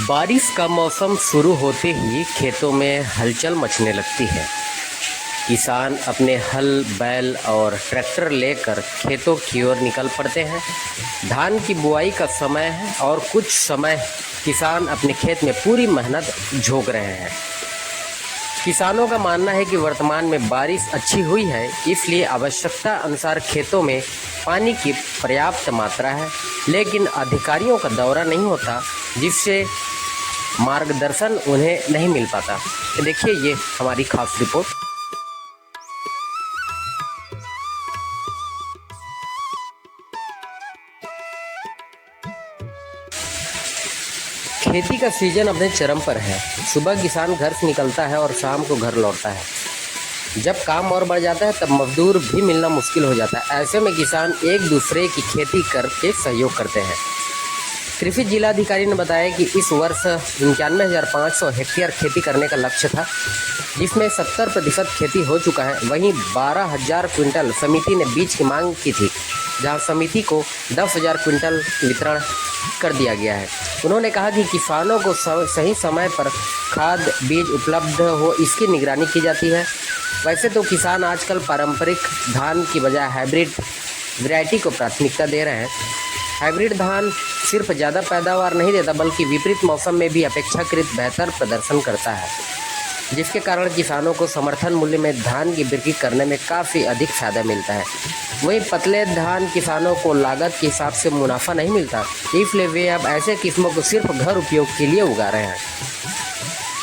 बारिश का मौसम शुरू होते ही खेतों में हलचल मचने लगती है। किसान अपने हल, बैल और ट्रैक्टर लेकर खेतों की ओर निकल पड़ते हैं। धान की बुआई का समय है और कुछ समय किसान अपने खेत में पूरी मेहनत झोंक रहे हैं। किसानों का मानना है कि वर्तमान में बारिश अच्छी हुई है, इसलिए आवश्यकता अनुसार खेतों में पानी की पर्याप्त मात्रा है, लेकिन अधिकारियों का दौरा नहीं होता, जिससे मार्गदर्शन उन्हें नहीं मिल पाता। देखिए ये हमारी खास रिपोर्ट। खेती का सीजन अपने चरम पर है। सुबह किसान घर से निकलता है और शाम को घर लौटता है। जब काम और बढ़ जाता है तब मजदूर भी मिलना मुश्किल हो जाता है। ऐसे में किसान एक दूसरे की खेती करके सहयोग करते हैं। कृषि जिलाधिकारी ने बताया कि इस वर्ष 91,500 हेक्टेयर खेती करने का लक्ष्य था, जिसमें 70% खेती हो चुका है। वहीं 12,000 क्विंटल समिति ने बीज की मांग की थी, जहां समिति को 10,000 क्विंटल वितरण कर दिया गया है। उन्होंने कहा कि किसानों को सही समय पर खाद बीज उपलब्ध हो, इसकी निगरानी की जाती है। वैसे तो किसान आजकल पारंपरिक धान की बजाय हाइब्रिड वैरायटी को प्राथमिकता दे रहे हैं। हाइब्रिड धान सिर्फ ज़्यादा पैदावार नहीं देता, बल्कि विपरीत मौसम में भी अपेक्षाकृत बेहतर प्रदर्शन करता है, जिसके कारण किसानों को समर्थन मूल्य में धान की बिक्री करने में काफ़ी अधिक फ़ायदा मिलता है। वहीं पतले धान किसानों को लागत के हिसाब से मुनाफा नहीं मिलता, इसलिए वे अब ऐसे किस्मों को सिर्फ घर उपयोग के लिए उगा रहे हैं।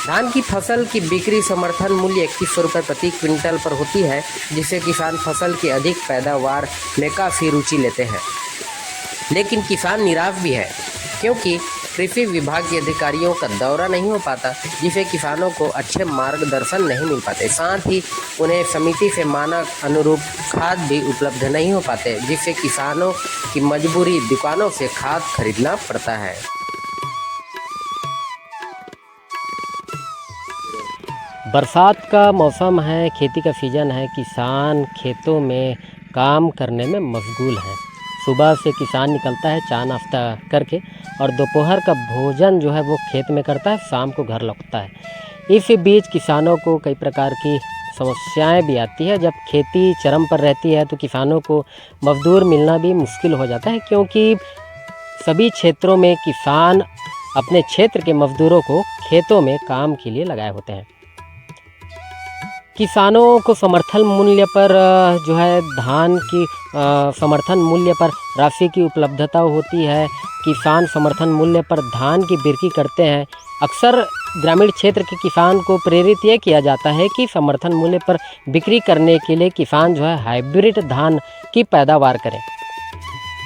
धान की फसल की बिक्री समर्थन मूल्य 2100 रुपये प्रति क्विंटल पर होती है, जिससे किसान फसल की अधिक पैदावार में काफ़ी रुचि लेते हैं। लेकिन किसान निराश भी है, क्योंकि कृषि विभाग के अधिकारियों का दौरा नहीं हो पाता, जिससे किसानों को अच्छे मार्गदर्शन नहीं मिल पाते। साथ ही उन्हें समिति से मानक अनुरूप खाद भी उपलब्ध नहीं हो पाते, जिससे किसानों की मजबूरी दुकानों से खाद खरीदना पड़ता है। बरसात का मौसम है, खेती का सीजन है। किसान खेतों में काम करने में मशगूल है। सुबह से किसान निकलता है चाय नाश्ता करके, और दोपहर का भोजन जो है वो खेत में करता है, शाम को घर लौटता है। इस बीच किसानों को कई प्रकार की समस्याएं भी आती है। जब खेती चरम पर रहती है तो किसानों को मजदूर मिलना भी मुश्किल हो जाता है, क्योंकि सभी क्षेत्रों में किसान अपने क्षेत्र के मजदूरों को खेतों में काम के लिए लगाए होते हैं। किसानों को समर्थन मूल्य पर जो है धान की समर्थन मूल्य पर राशि की उपलब्धता होती है। किसान समर्थन मूल्य पर धान की बिक्री करते हैं। अक्सर ग्रामीण क्षेत्र के किसान को प्रेरित ये किया जाता है कि समर्थन मूल्य पर बिक्री करने के लिए किसान जो है हाइब्रिड धान की पैदावार करें।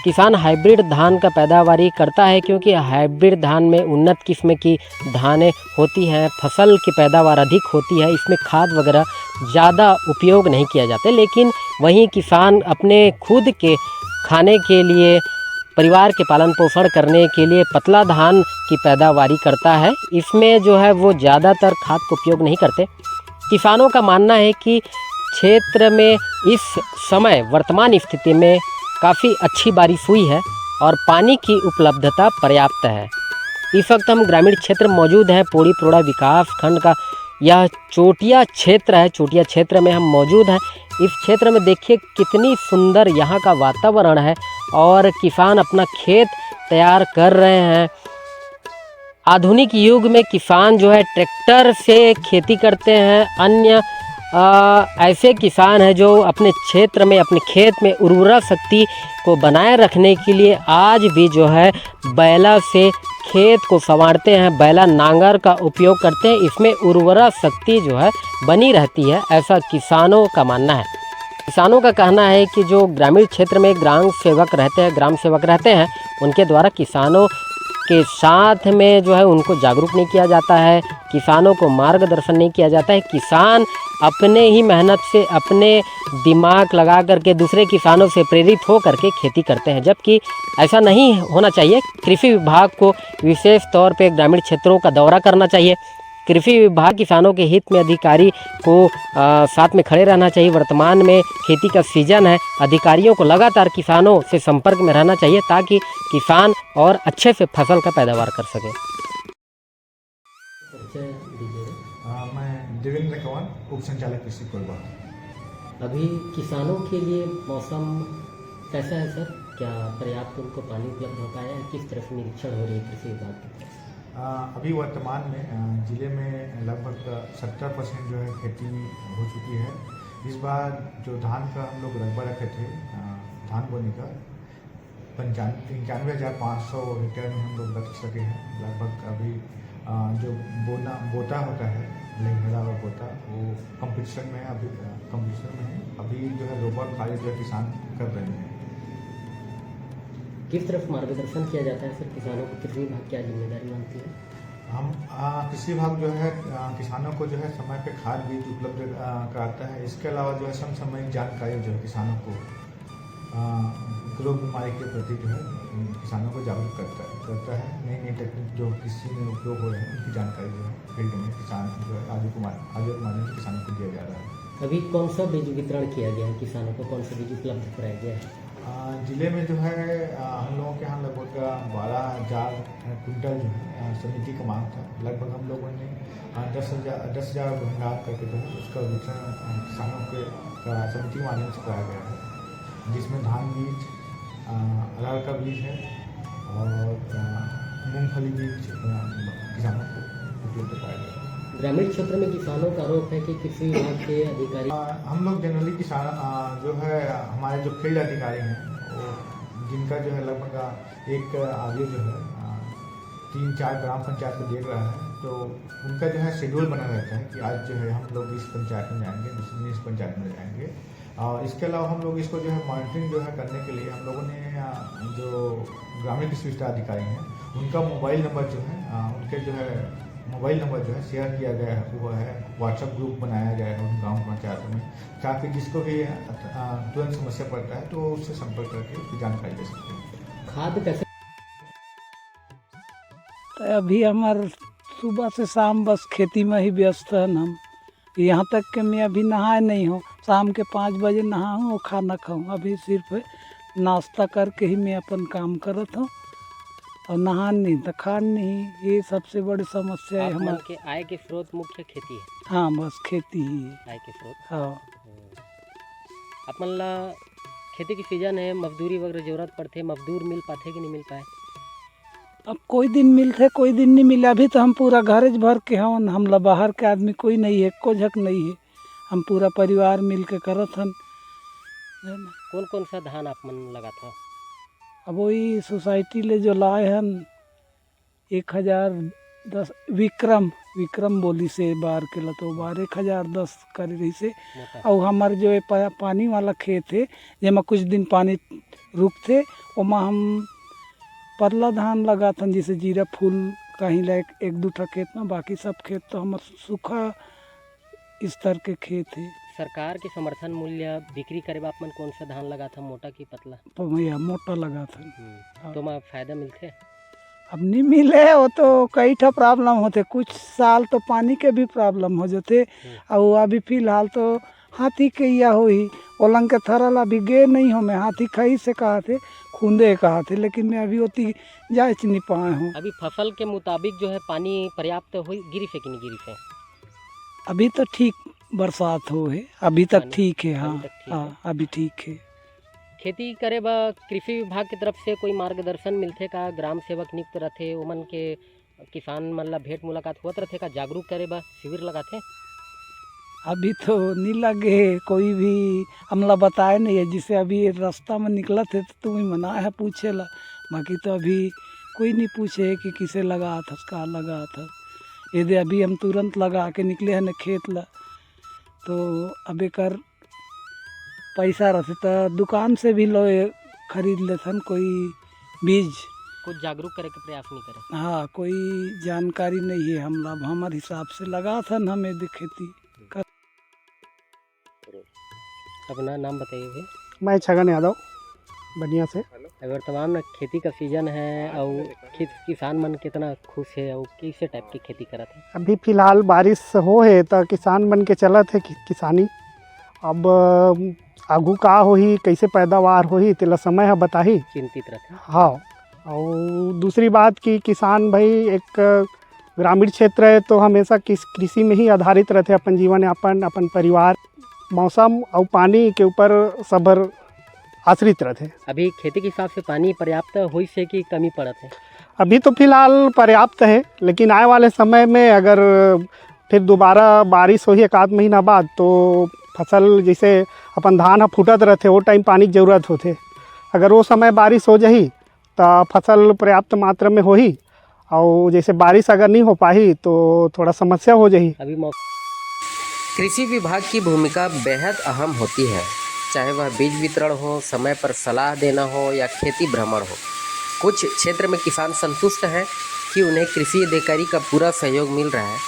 किसान हाइब्रिड धान का पैदावारी करता है, क्योंकि हाइब्रिड धान में उन्नत किस्म की धानें होती हैं, फसल की पैदावार अधिक होती है, इसमें खाद वगैरह ज़्यादा उपयोग नहीं किया जाता। लेकिन वहीं किसान अपने खुद के खाने के लिए, परिवार के पालन पोषण करने के लिए पतला धान की पैदावारी करता है। इसमें जो है वो ज़्यादातर खाद का उपयोग नहीं करते। किसानों का मानना है कि क्षेत्र में इस समय वर्तमान स्थिति में काफ़ी अच्छी बारिश हुई है और पानी की उपलब्धता पर्याप्त है। इस वक्त हम ग्रामीण क्षेत्र में मौजूद हैं। पौड़ी प्रोड़ा विकास खंड का यह चोटिया क्षेत्र है। चोटिया क्षेत्र में हम मौजूद हैं। इस क्षेत्र में देखिए कितनी सुंदर यहाँ का वातावरण है, और किसान अपना खेत तैयार कर रहे हैं। आधुनिक युग में किसान जो है ट्रैक्टर से खेती करते हैं। अन्य ऐसे किसान हैं जो अपने क्षेत्र में, अपने खेत में उर्वरा शक्ति को बनाए रखने के लिए आज भी जो है बैला से खेत को संवारते हैं, बैला नांगर का उपयोग करते हैं। इसमें उर्वरा शक्ति जो है बनी रहती है, ऐसा किसानों का मानना है। किसानों का कहना है कि जो ग्रामीण क्षेत्र में ग्राम सेवक रहते हैं, उनके द्वारा किसानों के साथ में जो है उनको जागरूक नहीं किया जाता है, किसानों को मार्गदर्शन नहीं किया जाता है। किसान अपने ही मेहनत से, अपने दिमाग लगा करके दूसरे किसानों से प्रेरित हो करके खेती करते हैं, जबकि ऐसा नहीं होना चाहिए। कृषि विभाग को विशेष तौर पे ग्रामीण क्षेत्रों का दौरा करना चाहिए। कृषि विभाग किसानों के हित में अधिकारी को साथ में खड़े रहना चाहिए। वर्तमान में खेती का सीजन है, अधिकारियों को लगातार किसानों से संपर्क में रहना चाहिए ताकि किसान और अच्छे से फसल का पैदावार कर सके। मैं देवेंद्र कंवर, उप संचालक कृषि कोरबा। अभी किसानों के लिए मौसम कैसा है सर? क्या पर्याप्त उनको पानी उपलब्ध हो पाया है? किस तरह से निरीक्षण हो रही है कृषि विभाग की तरफ से? अभी वर्तमान में ज़िले में लगभग 70% जो है खेती हो चुकी है। इस बार जो धान का हम लोग रकबा रखे थे, धान बोने का 95,500 हेक्टेयर में हम लोग रख सके हैं। लगभग अभी जो बोता होता है, लेंगड़ा और बोता, वो कंपटीशन में है। अभी जो है रोपा खाली जो है किसान कर रहे हैं। किस तरफ मार्गदर्शन किया जाता है सर किसानों को? कृषि विभाग क्या जिम्मेदारी मानती है? हम कृषि विभाग जो है किसानों को जो है समय पे खाद बीज उपलब्ध कराता है। इसके अलावा जो है समसामयिक जानकारी जो है किसानों को रोग बीमारी के प्रति जो है किसानों को जागरूक करता है। नई तकनीक जो कृषि में उपयोग हो रहे हैं उनकी जानकारी जो है फील्ड में किसान जो है आगे के माध्यम से किसानों को दिया जा रहा है। अभी कौन सा बीज वितरण किया गया है किसानों को? कौन सा बीज उपलब्ध कराया गया है? ज़िले में जो है हम लोगों के यहाँ लगभग 12,000 कुंटल जो है समिति का मांग था। लगभग हम लोगों ने 10,000 भंडार करके जो है उसका वितरण किसानों के समिति के माध्यम से कराया गया है, जिसमें धान बीज, अरहर का बीज है और मूंगफली बीज किसानों को उपलब्ध कराया गया है। ग्रामीण क्षेत्र में किसानों का आरोप है कि कृषि विभाग के अधिकारी हम लोग जनरली किसान जो है हमारे जो फील्ड अधिकारी हैं, वो जिनका जो है लगभग एक आगे जो है 3-4 ग्राम पंचायत को देख रहा है, तो उनका जो है शेड्यूल बना रहता है कि आज जो है हम लोग इस पंचायत में जाएंगे, दूसरे दिन इस पंचायत में जाएंगे। और इसके अलावा हम लोग इसको जो है मॉनिटरिंग जो है करने के लिए हम लोगों ने जो ग्रामीण कृषि विस्तार अधिकारी हैं उनका मोबाइल नंबर जो है उनके जो है मोबाइल नंबर जो है शेयर किया गया है। वो है व्हाट्सएप ग्रुप बनाया गया है उन गाँव पंचायत में, ताकि जिसको भी तुरंत समस्या पड़ता है तो उससे संपर्क करके उसकी जानकारी ले सकते हैं। खाद कैसे? तो अभी हमारे सुबह से शाम बस खेती में ही व्यस्त हैं हम। यहाँ तक कि मैं अभी नहाए नहीं हूँ, शाम के 5 बजे नहाऊँ और खाना खाऊँ। अभी सिर्फ नाश्ता करके ही मैं अपन काम करत हूँ और नहान नहीं तो खान नहीं। ये सबसे बड़ी समस्या है हमारे के आय के स्रोत मुख्य खेती है? हाँ, बस खेती ही है आय के स्रोत। हाँ। अपन ला खेती की सीजन है, मजदूरी वगैरह जरूरत पड़ते, मजदूर मिल पाते कि नहीं मिल पाए? अब कोई दिन मिलते कोई दिन नहीं मिले। अभी तो हम पूरा घरेज भर के हन, हमला बाहर के आदमी कोई नहीं है, को झक नहीं है। हम पूरा परिवार मिल के करत हन। कौन कौन सा धान आप मन लगा था? अब वही सोसाइटी ले जो लाए हन 1010 विक्रम बोली से बार के तो बार 1010 कर रही से। और हमारे जो पानी वाला खेत है जेमा कुछ दिन पानी रुकते, वहाँ हम परला धान लगा था, जैसे जीरा फूल कहीं लायक 1-2 खेत में। बाकी सब खेत तो हमारे सूखा स्तर के खेत है। सरकार के समर्थन मूल्य बिक्री करे बाप मन कौन सा धान लगा था, मोटा की पतला? तो भैया मोटा लगा था। तो फायदा मिलते? अब नहीं मिले, वो तो कई ठा प्रॉब्लम होते। कुछ साल तो पानी के भी प्रॉब्लम हो जाते। और अभी फिलहाल तो हाथी के या हो ही ओलंग के थरल अभी गे नहीं हो। मैं हाथी खई से कहा थे, खूंदे कहा थे, लेकिन मैं अभी होती जाँच नहीं पाए हूँ। अभी फसल के मुताबिक जो है पानी पर्याप्त हो गिरी से कि नहीं गिरी से? अभी तो ठीक बरसात हो है, अभी तक ठीक है। हाँ हाँ, अभी ठीक है। खेती करे बा कृषि विभाग की तरफ से कोई मार्गदर्शन मिलते का? ग्राम सेवक नियुक्त रहते, ओमन के किसान मन ला भेंट मुलाकात होत रहते का? जागरूक करे बा शिविर लगाते? अभी तो नहीं लगे, कोई भी हमला बताए नहीं है। जिसे अभी रास्ता में निकला थे तो तुम्हें मना है पूछे ला, बाकी तो अभी कोई नहीं पूछे कि किसे लगा था, का लगा था। यदि अभी हम तुरंत लगा के निकले हैं न खेत ला, तो अब कर पैसा रहते तो दुकान से भी लो खरीद लेथन कोई बीज। कुछ जागरूक करे के प्रयास नहीं करे। हाँ, कोई जानकारी नहीं है, हम लोग हमारे हिसाब से लगा था न हमें खेती कर। अपना नाम बताइए भैया। मैं छगन यादव बनिया से। अगर तमाम ना खेती का सीजन है और किसान मन कितना खुश है और किस टाइप की खेती करत है। अभी फिलहाल बारिश हो है तो किसान बन के चलत है किसानी। अब आगू का होही कैसे पैदावार होही तेला समय है बताही। चिंतित रहते हैं। हाँ, और दूसरी बात कि किसान भाई एक ग्रामीण क्षेत्र है तो हमेशा कृषि में ही आधारित रहते, अपन जीवन यापन अपन परिवार मौसम और पानी के ऊपर सबर आश्रित रहते। अभी खेती के हिसाब से पानी पर्याप्त हुई से कि कमी पड़त है। अभी तो फिलहाल पर्याप्त है, लेकिन आने वाले समय में अगर फिर दोबारा बारिश हो ही एक आध महीना बाद तो फसल जैसे अपन धान फूटत रहते वो टाइम पानी की जरूरत होते। अगर वो समय बारिश हो जाही तो फसल पर्याप्त मात्रा में हो ही, और जैसे बारिश अगर नहीं हो पाही तो थोड़ा समस्या हो जाही। अभी कृषि विभाग की भूमिका बेहद अहम होती है, चाहे वह बीज वितरण हो, समय पर सलाह देना हो या खेती भ्रमण हो। कुछ क्षेत्र में किसान संतुष्ट हैं कि उन्हें कृषि अधिकारी का पूरा सहयोग मिल रहा है,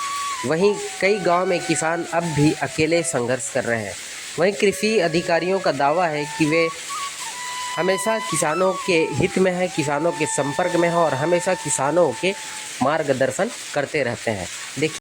वहीं कई गांव में किसान अब भी अकेले संघर्ष कर रहे हैं। वहीं कृषि अधिकारियों का दावा है कि वे हमेशा किसानों के हित में है, किसानों के संपर्क में है और हमेशा किसानों के मार्गदर्शन करते रहते हैं। देखिए